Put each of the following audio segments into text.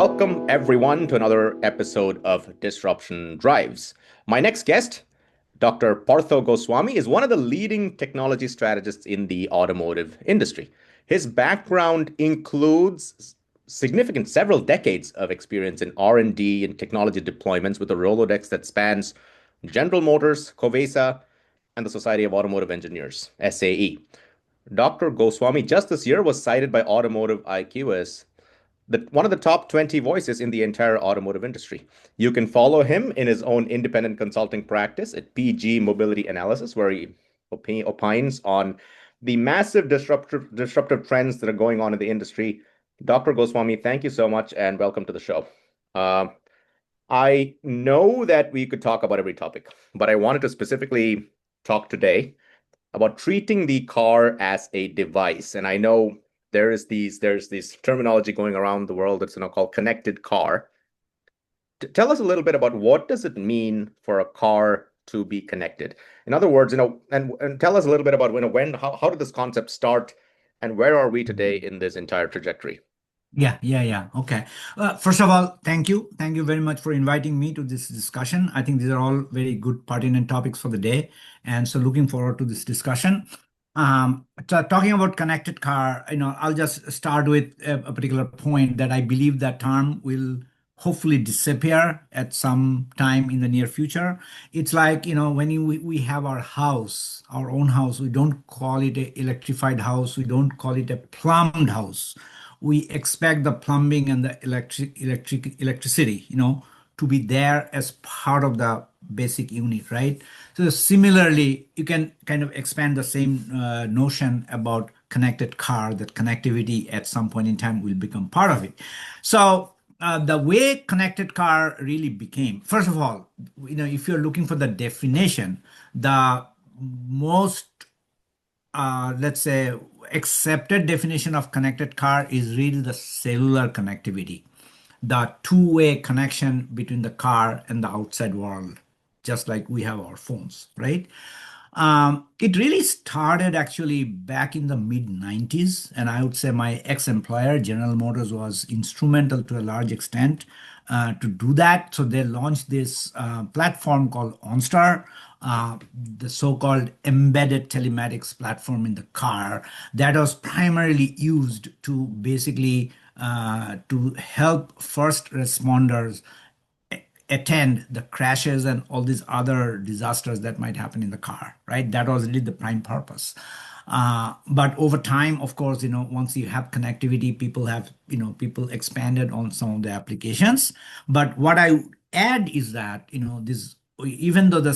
Welcome, everyone, to another episode of Disruption Drives. My next guest, Dr. Partha Goswami, is one of the leading technology strategists in the automotive industry. His background includes significant several decades of experience in R&D and technology deployments with a Rolodex that spans General Motors, Covesa, and the Society of Automotive Engineers, SAE. Dr. Goswami just this year was cited by Automotive IQ as one of the top 20 voices in the entire automotive industry. You can follow him in his own independent consulting practice at PG Mobility Analysis, where he opines on the massive disruptive trends that are going on in the industry. Dr. Goswami, thank you so much and welcome to the show. I know that we could talk about every topic, but I wanted to specifically talk today about treating the car as a device. And I know there's this terminology going around the world that's called connected car. Tell us a little bit about what does it mean for a car to be connected? In other words, and tell us a little bit about how did this concept start, and where are we today in this entire trajectory? Yeah. Okay. First of all, thank you. Thank you very much for inviting me to this discussion. I think these are all very good pertinent topics for the day. And so looking forward to this discussion. Talking about connected car, I'll just start with a particular point that I believe that term will hopefully disappear at some time in the near future. It's like, when we have our house, our own house, we don't call it an electrified house. We don't call it a plumbed house. We expect the plumbing and the electricity, to be there as part of the basic unit, right? So similarly, you can kind of expand the same notion about connected car, that connectivity at some point in time will become part of it. So the way connected car really became, first of all, if you're looking for the definition, the most let's say, accepted definition of connected car is really the cellular connectivity, the two-way connection between the car and the outside world, just like we have our phones, right? It really started actually back in the mid 90s, and I would say my ex-employer, General Motors, was instrumental to a large extent to do that. So they launched this platform called OnStar, the so-called embedded telematics platform in the car that was primarily used to basically to help first responders attend the crashes and all these other disasters that might happen in the car, right? That was really the prime purpose. But over time, of course, once you have connectivity, people expanded on some of the applications. But what I would add is that, this, even though the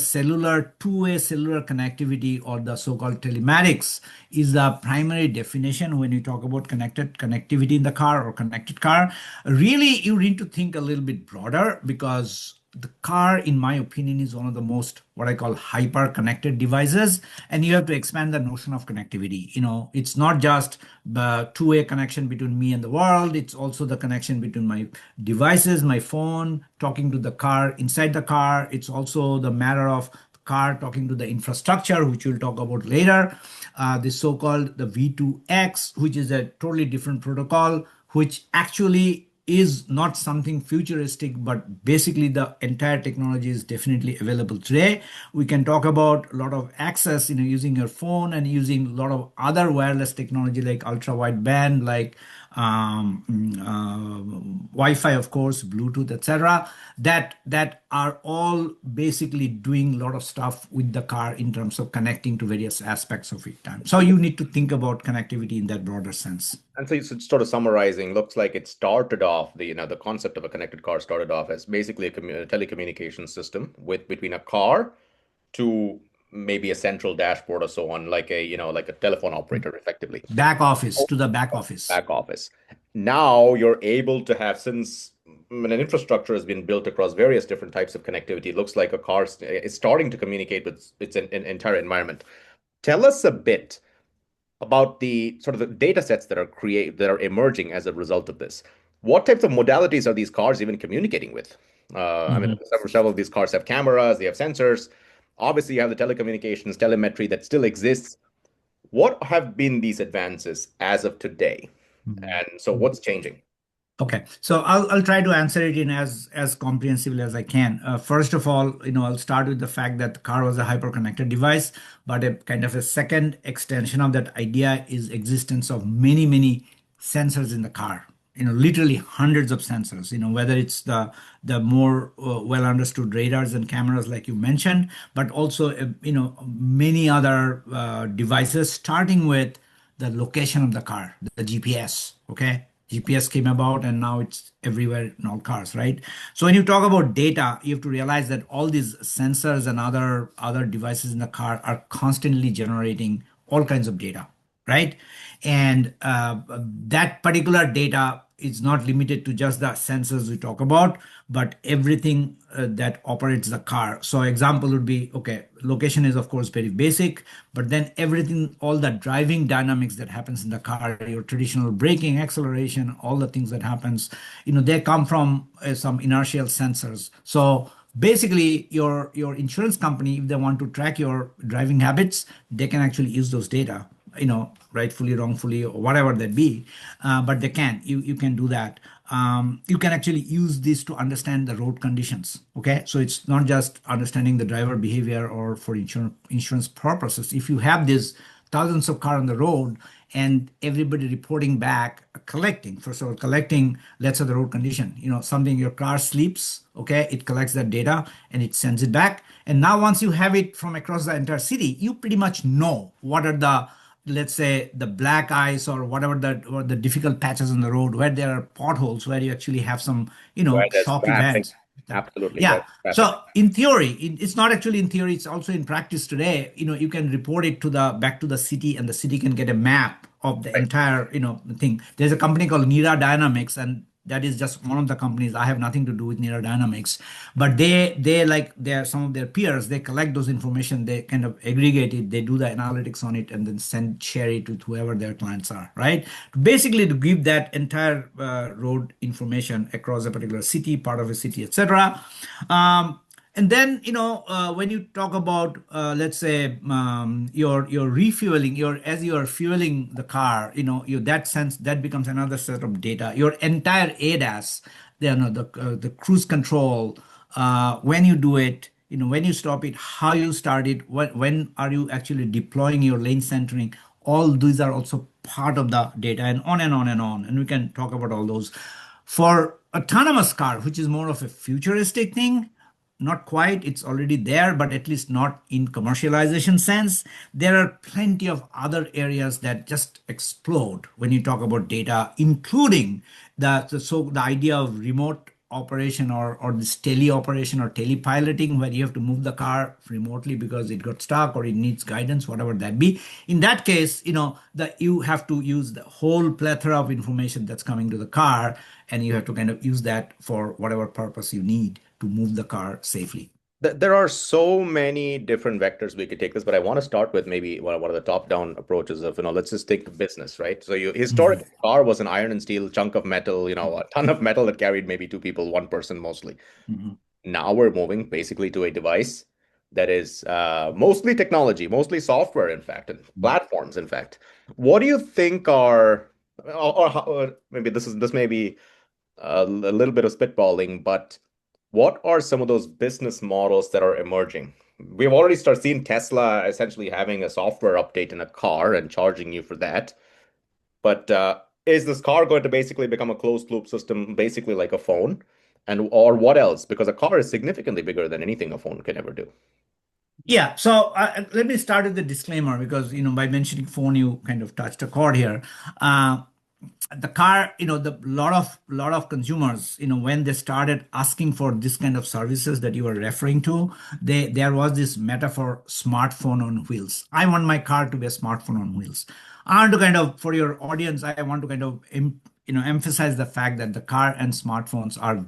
two-way cellular connectivity or the so-called telematics is the primary definition when you talk about connectivity in the car or connected car, really you need to think a little bit broader, because the car, in my opinion, is one of the most what I call hyper connected devices, and you have to expand the notion of connectivity. It's not just the two-way connection between me and the world, it's also the connection between my devices, my phone talking to the car inside the car. It's also the matter of car talking to the infrastructure, which we'll talk about later. The so-called the V2X, which is a totally different protocol, which actually is not something futuristic, but basically the entire technology is definitely available today. We can talk about a lot of access, using your phone and using a lot of other wireless technology like ultra wideband, like Wi-Fi, of course, Bluetooth, etc. That are all basically doing a lot of stuff with the car in terms of connecting to various aspects of it. So you need to think about connectivity in that broader sense. And so, sort of summarizing, looks like it started off the concept of a connected car started off as basically a telecommunications system between a car to maybe a central dashboard or so on, like a telephone operator, effectively. Back office to the back office. Back office. Now you're able to have, since when an infrastructure has been built across various different types of connectivity, it looks like a car is starting to communicate with its entire environment. Tell us a bit about the sort of the data sets that are emerging as a result of this. What types of modalities are these cars even communicating with? I mean, several of these cars have cameras, they have sensors. Obviously, you have the telecommunications, telemetry that still exists. What have been these advances as of today? And so what's changing? Okay, so I'll try to answer it in as comprehensively as I can. First of all, I'll start with the fact that the car was a hyper-connected device, but a kind of a second extension of that idea is existence of many sensors in the car. Literally hundreds of sensors. Whether it's the more well understood radars and cameras like you mentioned, but also many other devices, starting with the location of the car, the GPS. Okay, GPS came about and now it's everywhere in all cars, right? So when you talk about data, you have to realize that all these sensors and other devices in the car are constantly generating all kinds of data, right? And that particular data is not limited to just the sensors we talk about, but everything that operates the car. So example would be, okay, location is of course very basic, but then everything, all the driving dynamics that happens in the car, your traditional braking, acceleration, all the things that happens, they come from some inertial sensors. So basically your insurance company, if they want to track your driving habits, they can actually use those data, rightfully, wrongfully, or whatever that be. But they can, you can do that. You can actually use this to understand the road conditions. Okay, so it's not just understanding the driver behavior or for insurance purposes. If you have these thousands of cars on the road and everybody reporting back, collecting, first of all, collecting, let's say the road condition, something, your car sleeps, okay, it collects that data and it sends it back. And now once you have it from across the entire city, you pretty much know what are the, let's say, the black ice or whatever, or the difficult patches on the road where there are potholes, where you actually have some Where there's shock traffic. events. Absolutely, where Yeah. there's traffic. So in theory, it's not actually in theory, it's also in practice today. You can report it to the back to the city, and the city can get a map of the Right. entire, thing. There's a company called Nira Dynamics, and that is just one of the companies. I have nothing to do with Nira Dynamics, but they like they're some of their peers. They collect those information, they kind of aggregate it, they do the analytics on it, and then share it with whoever their clients are, right? Basically, to give that entire road information across a particular city, part of a city, etc. And then, when you talk about, let's say, your refueling, as you are fueling the car, that sense, that becomes another set of data. Your entire ADAS, the cruise control, when you do it, when you stop it, how you start it, when are you actually deploying your lane centering, all these are also part of the data, and on and on and on. And we can talk about all those. For autonomous car, which is more of a futuristic thing, not quite, it's already there, but at least not in commercialization sense. There are plenty of other areas that just explode when you talk about data, including the idea of remote operation, or this teleoperation or telepiloting, where you have to move the car remotely because it got stuck or it needs guidance, whatever that be. In that case, that you have to use the whole plethora of information that's coming to the car, and you have to kind of use that for whatever purpose you need to move the car safely. There are so many different vectors we could take this, but I want to start with maybe one of the top-down approaches of, let's just take business, right? So you Mhm. historically, car was an iron and steel chunk of metal, a ton of metal that carried maybe two people, one person mostly. Mhm. Now we're moving basically to a device that is mostly technology, mostly software, in fact, and platforms, in fact. What do you think are, or maybe this may be a little bit of spitballing, but what are some of those business models that are emerging? We've already started seeing Tesla essentially having a software update in a car and charging you for that. But is this car going to basically become a closed loop system, basically like a phone? And or what else? Because a car is significantly bigger than anything a phone can ever do. Yeah, so let me start with the disclaimer, because by mentioning phone, you kind of touched a chord here. Uh, the car, the lot of consumers, when they started asking for this kind of services that you are referring to, there was this metaphor, smartphone on wheels. I want my car to be a smartphone on wheels. I want to kind of, for your audience, I want to kind of emphasize the fact that the car and smartphones are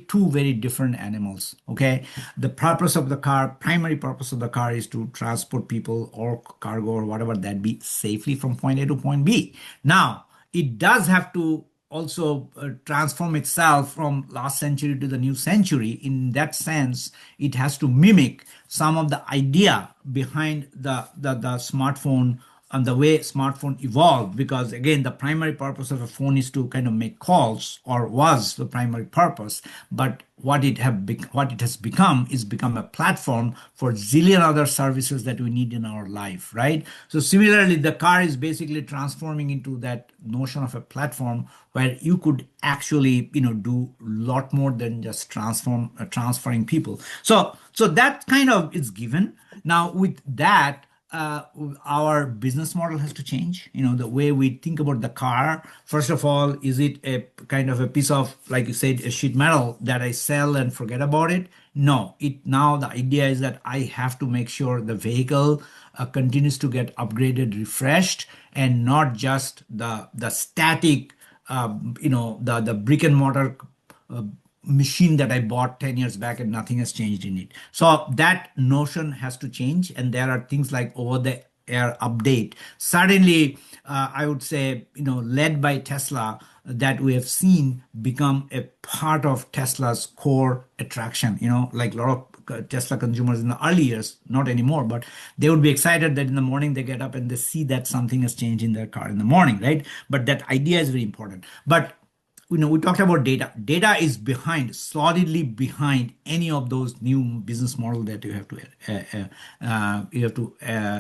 two very different animals. Okay, the purpose of the car, primary purpose of the car, is to transport people or cargo or whatever that be safely from point A to point B. Now, it does have to also transform itself from last century to the new century. In that sense, it has to mimic some of the idea behind the smartphone on the way smartphone evolved, because again, the primary purpose of a phone is to kind of make calls, or was the primary purpose. But what it has become is become a platform for zillion other services that we need in our life, right? So similarly, the car is basically transforming into that notion of a platform where you could actually, do a lot more than just transferring people. So that kind of is given. Now with that, uh, our business model has to change. The way we think about the car. First of all, is it a kind of a piece of, like you said, a sheet metal that I sell and forget about it? No. It now the idea is that I have to make sure the vehicle continues to get upgraded, refreshed, and not just the static, the brick and mortar uh, machine that I bought 10 years back and nothing has changed in it. So that notion has to change. And there are things like over the air update. Certainly, I would say, led by Tesla, that we have seen become a part of Tesla's core attraction. Like a lot of Tesla consumers in the early years, not anymore, but they would be excited that in the morning they get up and they see that something has changed in their car in the morning, right? But that idea is very important. But we talked about data. Data is behind, solidly behind any of those new business model that you have to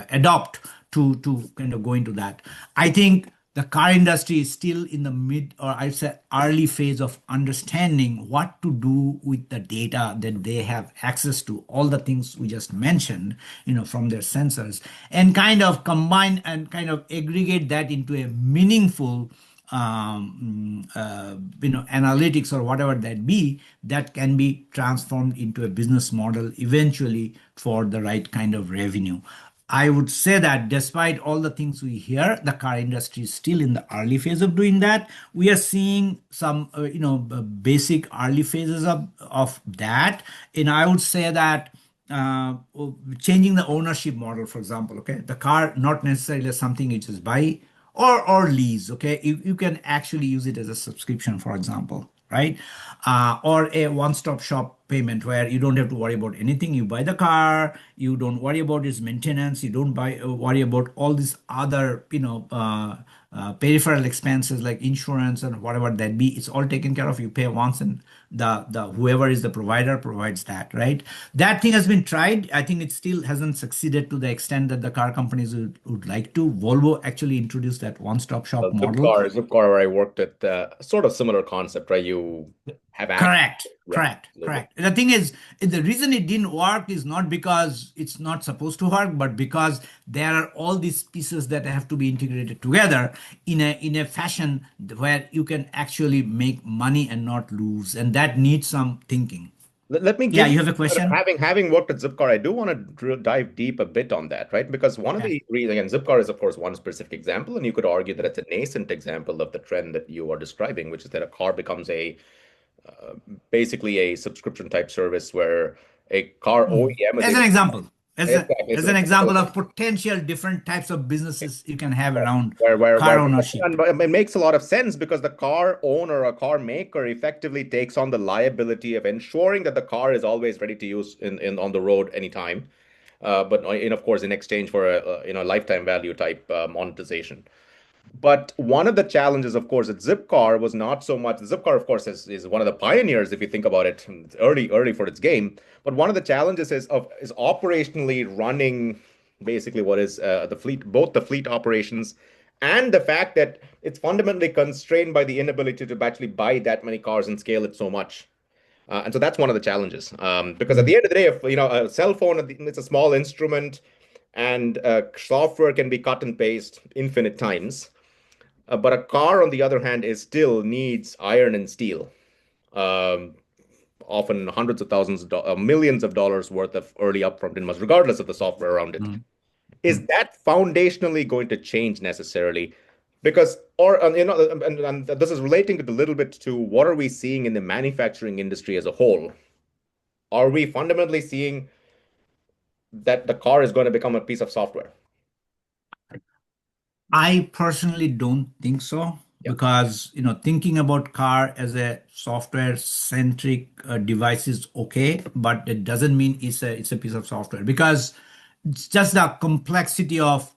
adopt to kind of go into that. I think the car industry is still in the mid, or I'd say early phase of understanding what to do with the data that they have access to, all the things we just mentioned, from their sensors, and kind of combine and kind of aggregate that into a meaningful analytics or whatever that be, that can be transformed into a business model eventually for the right kind of revenue. I would say that despite all the things we hear, the car industry is still in the early phase of doing that. We are seeing some, basic early phases of that. And I would say that uh, changing the ownership model, for example, okay, the car not necessarily something you just buy or lease. Okay, you can actually use it as a subscription, for example, right? Or a one-stop shop payment where you don't have to worry about anything. You buy the car, you don't worry about its maintenance, you don't worry about all these other peripheral expenses like insurance and whatever that be. It's all taken care of. You pay once, and the whoever is the provider provides that, right? That thing has been tried. I think it still hasn't succeeded to the extent that the car companies would like to. Volvo actually introduced that one-stop shop model. Zipcar, where I worked at, sort of similar concept, right? You have access. Correct, Yeah, correct, absolutely. correct. The thing is, the reason it didn't work is not because it's not supposed to work, but because there are all these pieces that have to be integrated together in a fashion where you can actually make money and not lose, and that needs some thinking. Let me Yeah, give you you, have a question? having worked at Zipcar, I do want to dive deep a bit on that, right? Because one of Okay. the reasons, again, Zipcar is, of course, one specific example, and you could argue that it's a nascent example of the trend that you are describing, which is that a car becomes uh, basically a subscription type service where a car Mm. OEM is As able. an example, Exactly, it's as an an example example of potential different types of businesses you can have around where car ownership. and it makes a lot of sense because the car owner or car maker effectively takes on the liability of ensuring that the car is always ready to use in on the road anytime, but of course in exchange for a lifetime value type monetization. But one of the challenges, of course, at Zipcar was not so much. Zipcar, of course, is one of the pioneers, if you think about it. It's early for its game. But one of the challenges is operationally running basically what is the fleet, both the fleet operations and the fact that it's fundamentally constrained by the inability to actually buy that many cars and scale it so much. And so that's one of the challenges. Because at Mm. the end of the day, if a cell phone, it's a small instrument, and software can be cut and paste infinite times. But a car, on the other hand, is still needs iron and steel, um, often hundreds of thousands, millions of dollars worth of early upfront investment, regardless of the software around it. Mm. Is Mm. that foundationally going to change necessarily? Because, or and this is relating a little bit to what are we seeing in the manufacturing industry as a whole? Are we fundamentally seeing that the car is going to become a piece of software? I personally don't think so, Yeah. because thinking about car as a software centric device is okay, but it doesn't mean it's a piece of software, because it's just the complexity of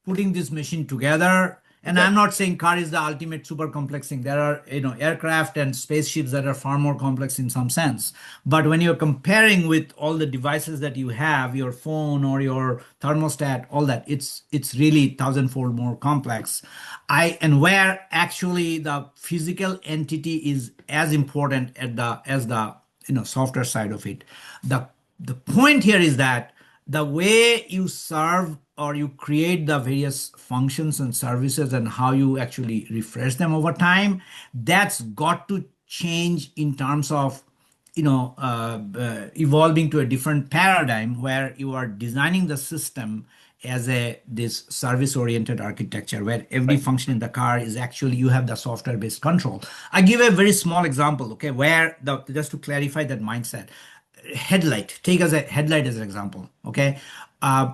putting this machine together. And I'm Exactly. not saying car is the ultimate super complex thing. There are, aircraft and spaceships that are far more complex in some sense. But when you're comparing with all the devices that you have, your phone or your thermostat, all that, it's really thousandfold more complex. And where actually the physical entity is as important at the as the software side of it. The point here is that the way you serve or you create the various functions and services and how you actually refresh them over time, that's got to change in terms of evolving to a different paradigm where you are designing the system as a this service oriented architecture where every Right. function in the car is actually you have the software based control. I give a very small example, okay, where the just to clarify that mindset. Headlight, take as a headlight as an example, okay.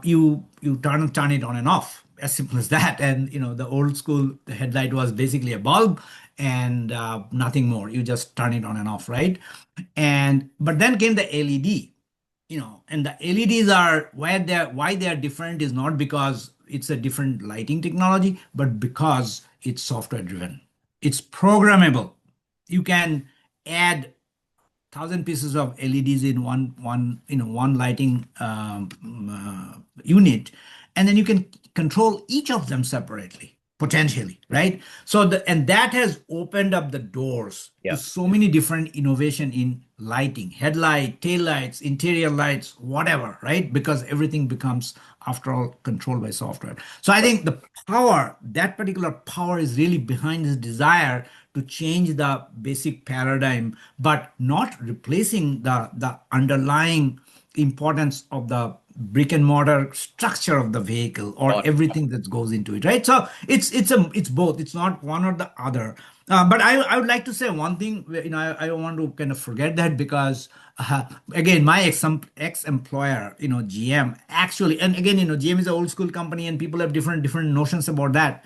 You turn it on and off, as simple as that. And the old school, the headlight was basically a bulb and nothing more. You just turn it on and off, right? And but then came the LED, and the LEDs are why they are different is not because it's a different lighting technology, but because it's software driven. It's programmable. You can add thousand pieces of LEDs in one lighting unit, and then you can control each of them separately, potentially, right? So and that has opened up the doors to Yeah. so many different innovation in lighting, headlight, tail lights, interior lights, whatever, right? Because everything becomes, after all, controlled by software. So I Right. think the power, that particular power, is really behind this desire to change the basic paradigm, but not replacing the underlying importance of the brick and mortar structure of the vehicle or Got it. everything that goes into it, right? So it's both. It's not one or the other. But I would like to say one thing. I don't want to kind of forget that because again, my ex employer, GM, actually, and again, GM is an old school company, and people have different notions about that.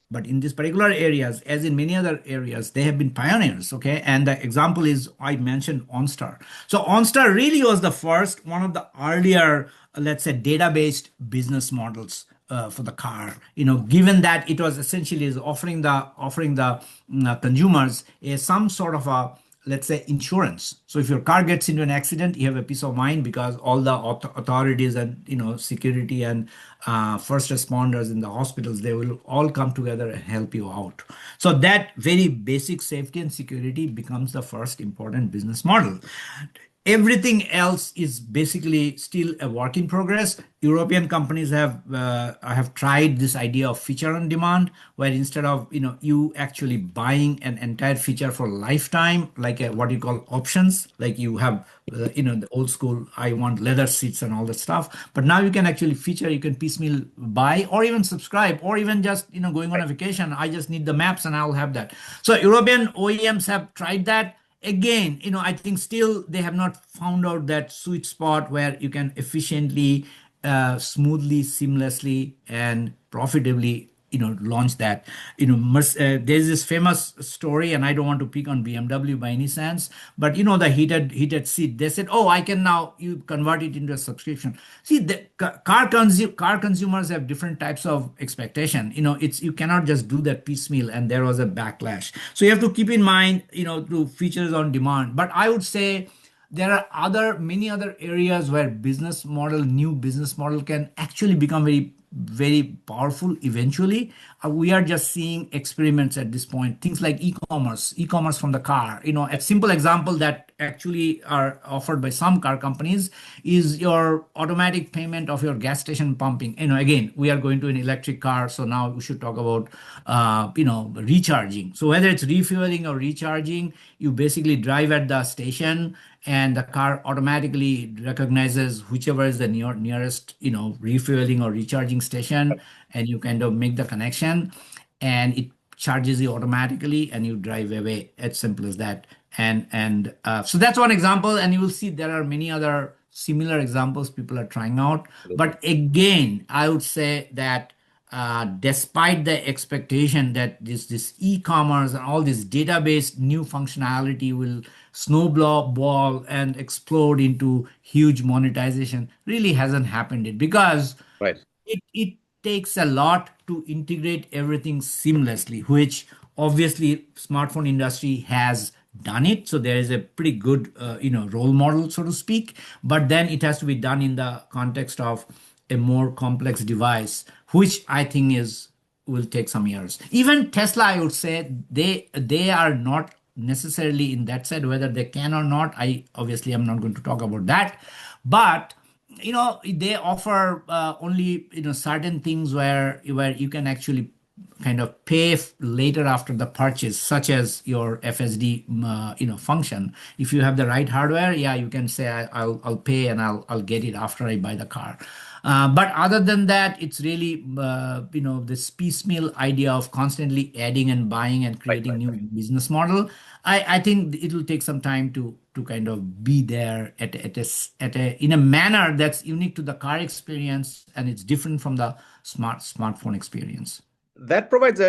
But in these particular areas, as in many other areas, they have been pioneers. Okay, and the example is I mentioned OnStar. So OnStar really was the first, one of the earlier, let's say, data-based business models for the car. Given that it was essentially is offering the consumers some sort of a, let's say, insurance. So if your car gets into an accident, you have a peace of mind because all the authorities and security and first responders in the hospitals, they will all come together and help you out. So that very basic safety and security becomes the first important business model. Everything else is basically still a work in progress. European companies have tried this idea of feature on demand, where instead of you actually buying an entire feature for lifetime, like what you call options, like you have the old school, I want leather seats and all that stuff. But now you can actually feature, you can piecemeal buy or even subscribe, or even just going on Right. a vacation. I just need the maps and I'll have that. So European OEMs have tried that. Again, I think still they have not found out that sweet spot where you can efficiently, smoothly, seamlessly, and profitably launch that. There's this famous story, and I don't want to pick on BMW by any sense, but the heated seat, they said, oh, I can now you convert it into a subscription. See, the car consumers have different types of expectation. It's you cannot just do that piecemeal, and there was a backlash. So you have to keep in mind, to features on demand. But I would say there are many other areas where new business model can actually become very, very powerful eventually. We are just seeing experiments at this point, things like e-commerce from the car. A simple example that actually are offered by some car companies is your automatic payment of your gas station pumping. Again, we are going to an electric car, so now we should talk about recharging. So whether it's refueling or recharging, you basically drive at the station and the car automatically recognizes whichever is the nearest refueling or recharging station, and you kind of make the connection, and it charges you automatically and you drive away. As simple as that. And so that's one example, and you will see there are many other similar examples people are trying out. Absolutely. But again, I would say that despite the expectation that this e-commerce and all this database new functionality will snowball and explode into huge monetization, really hasn't happened it because Right. it takes a lot to integrate everything seamlessly, which obviously smartphone industry has done it. So there is a pretty good, role model, so to speak. But then it has to be done in the context of a more complex device, which I think is will take some years. Even Tesla, I would say, they are not necessarily in that side. Whether they can or not, I obviously am not going to talk about that. But they offer only certain things where you can actually kind of pay later after the purchase, such as your FSD function. If you have the right hardware, yeah, you can say I'll pay and I'll get it after I buy the car. But other than that, it's really this piecemeal idea of constantly adding and buying and Right, creating right, new right. business model. I think it will take some time to kind of be there at a in a manner that's unique to the car experience, and it's different from the smartphone experience. That provides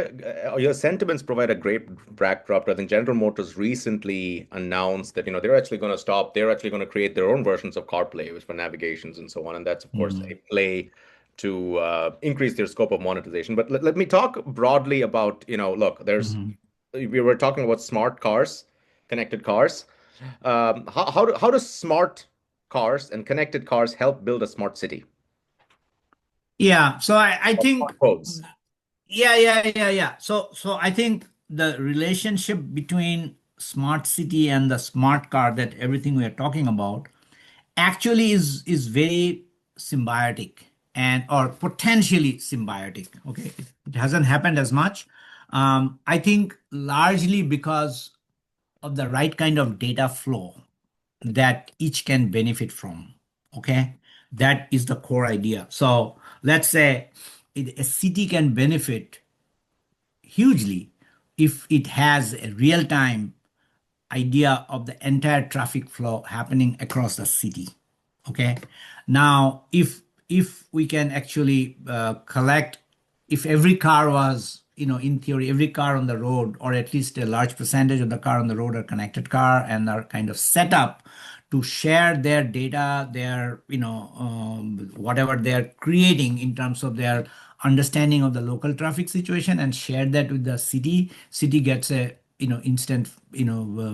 your sentiments provide a great backdrop. I think General Motors recently announced that, they're actually going to create their own versions of CarPlay, which for navigations and so on. And that's, of course, a Mhm. play to increase their scope of monetization. But let me talk broadly about, look, Mhm. we were talking about smart cars, connected cars. How do smart cars and connected cars help build a smart city Yeah, so I or think, smart roads? yeah. So I think the relationship between smart city and the smart car, that everything we are talking about, actually is very symbiotic, and or potentially symbiotic. Okay, it hasn't happened as much. I think largely because of the right kind of data flow that each can benefit from. Okay, that is the core idea. So let's say a city can benefit hugely if it has a real time idea of the entire traffic flow happening across the city. Okay, now if we can actually collect, if every car was, in theory, every car on the road, or at least a large percentage of the car on the road, are connected car and are kind of set up to share their data, their whatever they're creating in terms of their understanding of the local traffic situation, and share that with the city gets a instant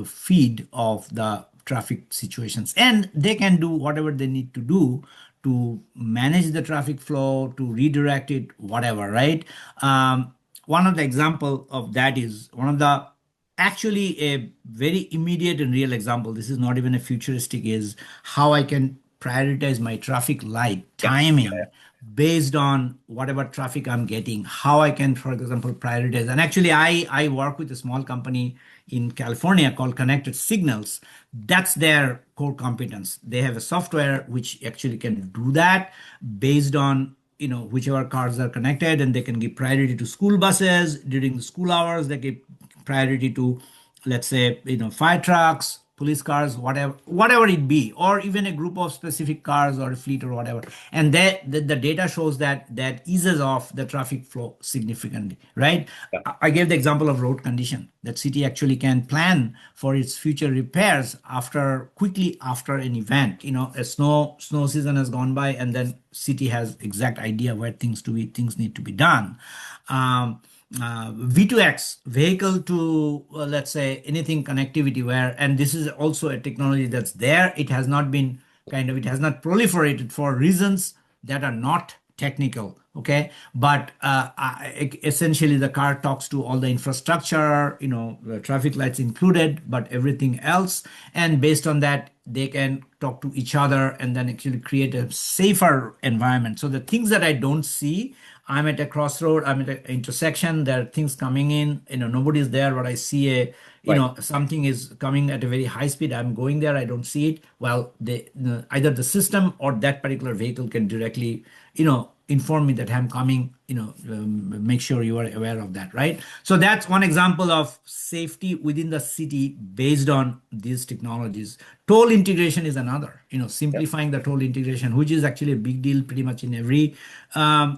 feed of the traffic situations, and they can do whatever they need to do to manage the traffic flow, to redirect it, whatever, right? One of the example of that is one of the, actually a very immediate and real example, this is not even a futuristic, is how I can prioritize my traffic light Yeah. timing based on whatever traffic I'm getting, how I can, for example, prioritize. And actually, I work with a small company in California called Connected Signals. That's their core competence. They have a software which actually can do that based on whichever cars are connected, and they can give priority to school buses during the school hours. They give priority to, let's say, fire trucks, police cars, whatever it be, or even a group of specific cars or a fleet or whatever. And the data shows that eases off the traffic flow significantly, right? Yeah. I gave the example of road condition, that city actually can plan for its future repairs quickly after an event. A snow season has gone by, and then city has exact idea where things need to be done. V2X, vehicle to, let's say, anything connectivity, where, and this is also a technology that's there. It has not been it has not proliferated for reasons that are not technical. Okay, but essentially the car talks to all the infrastructure, the traffic lights included, but everything else, and based on that, they can talk to each other and then actually create a safer environment. So the things that I don't see, I'm at a crossroad, I'm at an intersection, there are things coming in, nobody's there, but I see Right. something is coming at a very high speed, I'm going there, I don't see it. Well, either the system or that particular vehicle can directly inform me that I'm coming, make sure you are aware of that, right? So that's one example of safety within the city based on these technologies. Toll integration is another, Yeah. simplifying the toll integration, which is actually a big deal pretty much in every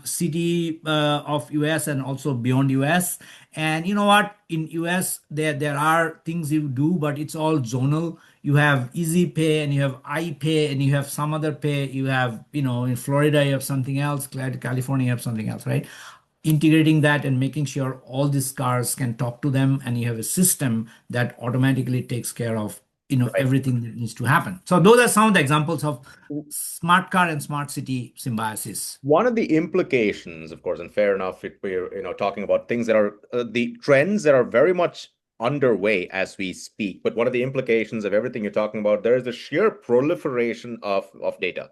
city of US and also beyond US. And you know what? In US, there are things you do, but it's all zonal. You have Easy Pay, and you have iPay, and you have some other pay. You have, in Florida, you have something else. California, you have something else, right? right? Integrating that and making sure all these cars can talk to them, and you have a system that automatically takes care of Right. everything that needs to happen. So those are some of the examples of smart car and smart city symbiosis. One of the implications, of course, and fair enough, we're talking about things that are the trends that are very much underway as we speak. But one of the implications of everything you're talking about, there is the sheer proliferation of data.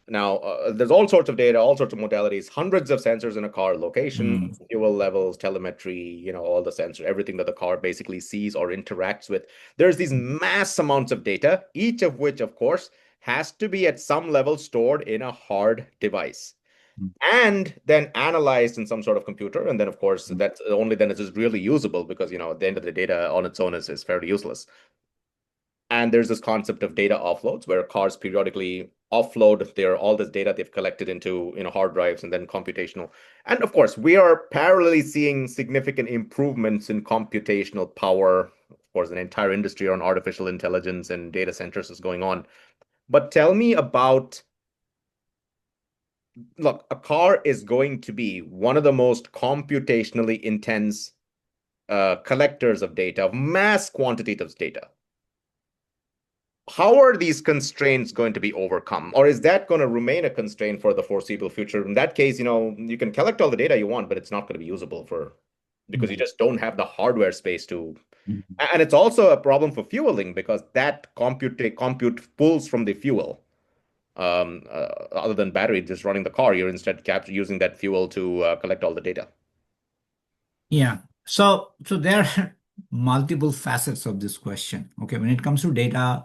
Now, there's all sorts of data, all sorts of modalities, hundreds of sensors in a car, location, Mm, fuel levels, telemetry, all the sensors, everything that the car basically sees or interacts with. There's these mass amounts of data, each of which, of course, has to be at some level stored in a hard device mm, and then analyzed in some sort of computer. And then, of course, mm. that's only then it is really usable because, at the end of the data on its own is fairly useless. And there's this concept of data offloads where cars periodically offload all this data they've collected into hard drives and then computational. And of course, we are parallelly seeing significant improvements in computational power. Of course, an entire industry on artificial intelligence and data centers is going on. But tell me about, look, a car is going to be one of the most computationally intense collectors of data, of mass quantitative data. How are these constraints going to be overcome? Or is that going to remain a constraint for the foreseeable future? In that case, you can collect all the data you want, but it's not going to be usable because you just don't have the hardware space to. Mm. And it's also a problem for fueling because that compute pulls from the fuel. Other than battery just running the car, you're instead using that fuel to collect all the data. Yeah. So there are multiple facets of this question. Okay, when it comes to data,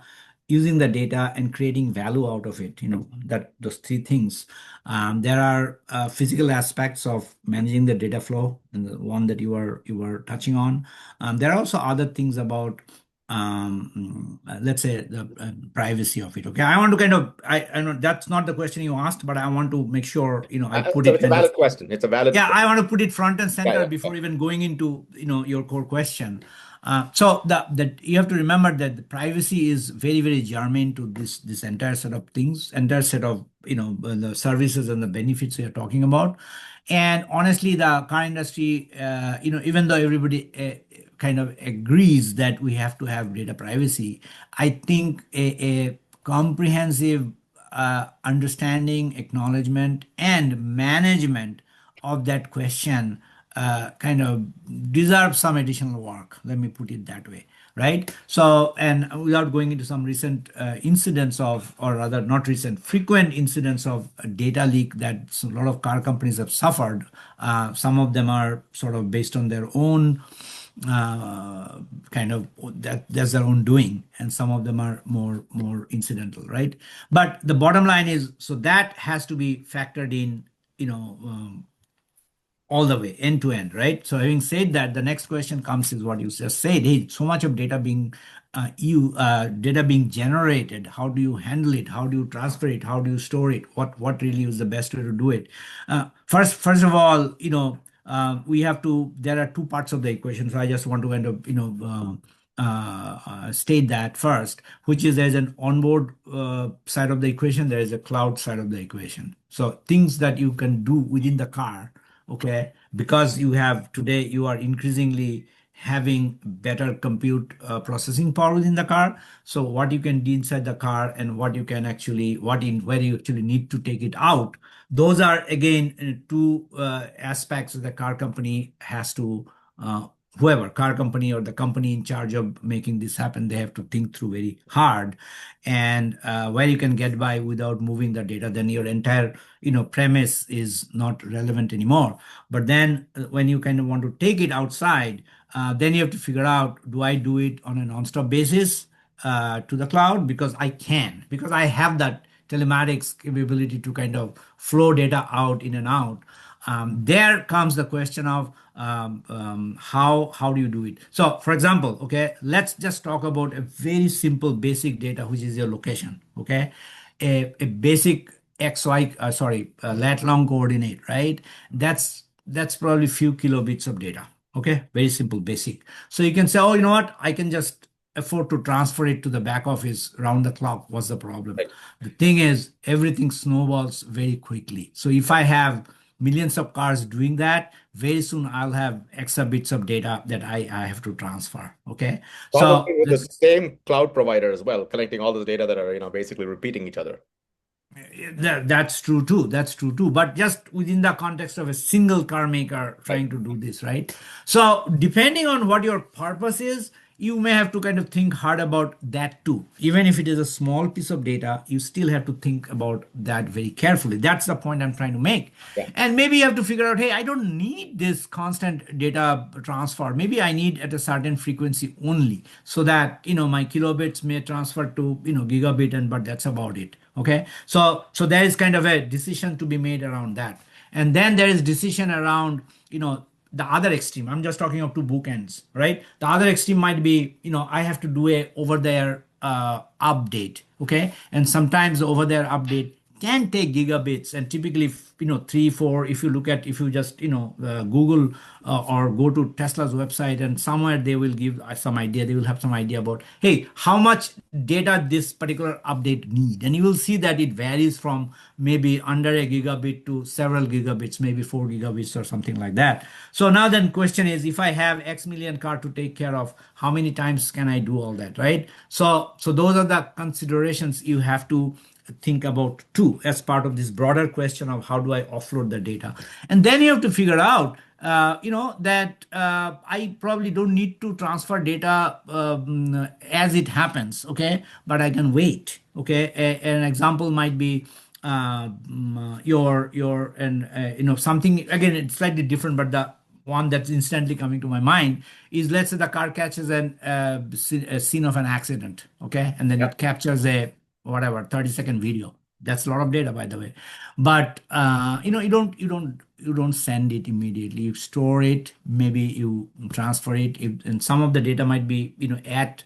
using the data and creating value out of it, that those three things. There are physical aspects of managing the data flow, and the one that you were touching on. There are also other things about let's say the privacy of it. Okay, I want to kind of I know that's not the question you asked, but I want to make sure I put So it it's a kind of. valid question. It's a valid. Yeah, I want to put it front and Yeah, center yeah, yeah. before even going into your core question. So that you have to remember that the privacy is very very germane to this entire set of things, entire set of the services and the benefits we are talking about. And honestly, the car industry, even though everybody kind of agrees that we have to have data privacy, I think a comprehensive understanding, acknowledgement, and management of that question kind of deserves some additional work. Let me put it that way, right? So, and without going into some recent incidents of, or rather, not recent, frequent incidents of data leak that a lot of car companies have suffered. Some of them are sort of based on their own kind of that's their own doing, and some of them are more incidental, right? But the bottom line is, so that has to be factored in, you know um, all the way end to end, right? So having said that, the next question comes is what you just said. Hey, so much of data being data being generated. How do you handle it? How do you transfer it? How do you store it? What really is the best way to do it? First of all, we have to. There are two parts of the equation. So I just want to kind of state that first, which is there's an onboard side of the equation. There is a cloud side of the equation. So things that you can do within the car, okay, because you are increasingly having better compute processing power within the car. So what you can do inside the car and what you can actually where you actually need to take it out, those are again two aspects that the car company has to whoever car company or the company in charge of making this happen, they have to think through very hard. And where you can get by without moving the data, then your entire premise is not relevant anymore. But then when you kind of want to take it outside, then you have to figure out, do I do it on a non-stop basis to the cloud? Because I have that telematics capability to kind of flow data out in and out. There comes the question of how do you do it? So, for example, okay, let's just talk about a very simple basic data, which is your location. Okay, a basic XY, lat long coordinate, right? That's probably few kilobits of data. Okay, very simple, basic. So you can say, oh, you know what? I can just afford to transfer it to the back office round the clock. What's the problem? Right. The thing is, everything snowballs very quickly. So if I have millions of cars doing that. Very soon I'll have exabits of data that I have to transfer. Okay. So Probably with the same cloud provider as well, collecting all this data that are, basically repeating each other. that's true too. That's true too. But just within the context of a single car maker Right. trying to do this, right? So, depending on what your purpose is, you may have to kind of think hard about that too. Even if it is a small piece of data, you still have to think about that very carefully. That's the point I'm trying to make. Yeah. And maybe you have to figure out, hey, I don't need this constant data transfer. Maybe I need at a certain frequency only, so that my kilobits may transfer to gigabit, and but that's about it. Okay, so there is kind of a decision to be made around that, and then there is decision around the other extreme. I'm just talking of two bookends, right? The other extreme might be I have to do a over there update. Okay, and sometimes the over there update can take gigabits, and typically 3 4, if you look at, if you just Google or go to Tesla's website, and somewhere they will give some idea, they will have some idea about, hey, how much data this particular update need, and you will see that it varies from maybe under a gigabit to several gigabits, maybe 4 gigabits or something like that. So now then question is, if I have X million car to take care of, how many times can I do all that, right? So those are the considerations you have to think about too, as part of this broader question of how do I offload the data. And then you have to figure out that I probably don't need to transfer data as it happens, okay, but I can wait. Okay, an example might be your and something, again it's slightly different, but the one that's instantly coming to my mind is, let's say the car catches a scene of an accident, okay, and then Yeah. it captures a whatever 30-second video. That's a lot of data, by the way. But you don't send it immediately. You store it, maybe you transfer it, and some of the data might be at,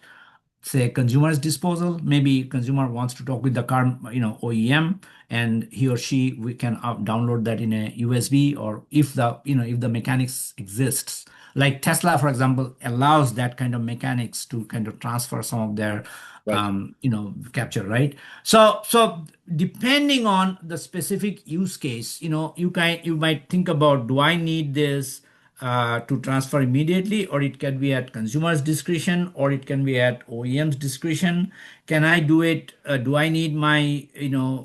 say, consumer's disposal. Maybe consumer wants to talk with the car OEM, and he or she, we can download that in a USB, or if the mechanics exists, like Tesla for example allows that kind of mechanics to kind of transfer some of their Right. capture, right? So depending on the specific use case, you might think about, do I need this to transfer immediately, or it can be at consumer's discretion, or it can be at OEM's discretion. Can I do it? Do I need my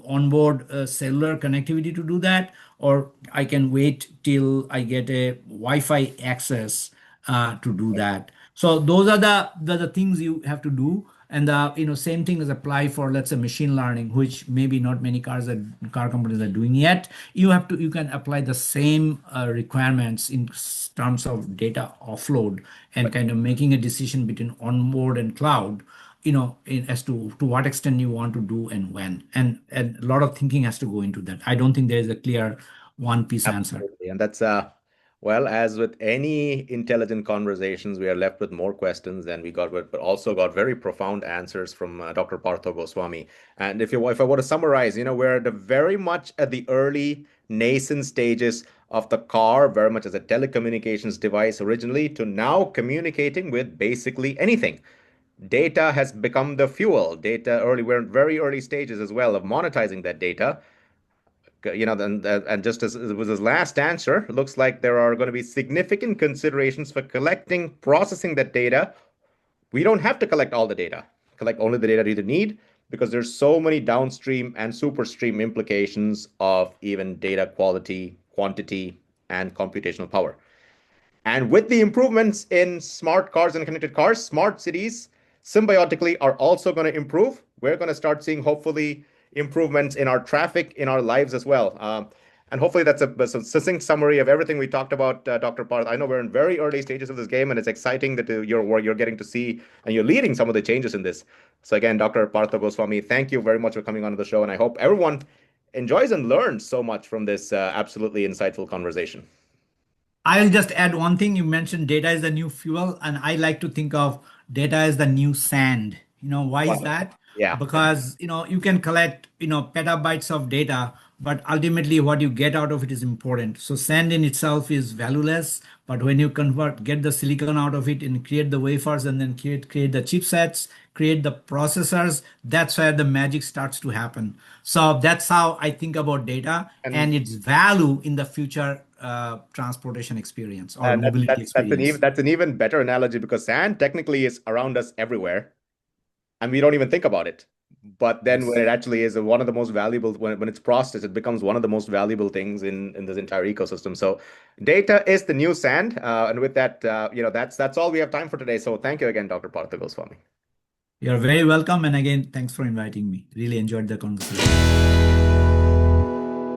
onboard cellular connectivity to do that, or I can wait till I get a Wi-Fi access to do that? So those are the things you have to do. And the same thing is apply for, let's say, machine learning, which maybe not many car companies are doing yet. You can apply the same requirements in terms of data offload, and kind of making a decision between onboard and cloud, as to what extent you want to do and when. And a lot of thinking has to go into that. I don't think there is a clear one piece answer. Absolutely. And that's well, as with any intelligent conversations, we are left with more questions than we got, but also got very profound answers from Dr. Partha Goswami. And if I were to summarize, we're very much at the early nascent stages of the car, very much as a telecommunications device originally, to now communicating with basically anything. Data has become the fuel. We're in very early stages as well of monetizing that data. And just as with his last answer, it looks like there are going to be significant considerations for collecting, processing that data. We don't have to collect all the data. Collect only the data you need, because there's so many downstream and superstream implications of even data quality, quantity, and computational power. And with the improvements in smart cars and connected cars, smart cities symbiotically are also going to improve. We're going to start seeing, hopefully, improvements in our traffic, in our lives as well. And hopefully that's a succinct summary of everything we talked about, Dr. Parth. I know we're in very early stages of this game, and it's exciting that you're getting to see and you're leading some of the changes in this. So again, Dr. Partha Goswami, thank you very much for coming on the show, and I hope everyone enjoys and learns so much from this absolutely insightful conversation. I'll just add one thing. You mentioned data is the new fuel, and I like to think of data as the new sand. Why is Wow. that? Yeah. because you can collect petabytes of data, but ultimately what you get out of it is important. So sand in itself is valueless, but when you get the silicon out of it and create the wafers and then create the chipsets, create the processors, that's where the magic starts to happen. So that's how I think about data And and its value in the future transportation experience or mobility experience. that's an even better analogy because sand technically is around us everywhere, and we don't even think about it. But then when Yes. it actually is one of the most valuable, when it's processed, it becomes one of the most valuable things in this entire ecosystem. So data is the new sand. And with that, that's all we have time for today. So thank you again, Dr. Partha Goswami. You're very welcome. And again, thanks for inviting me. Really enjoyed the conversation.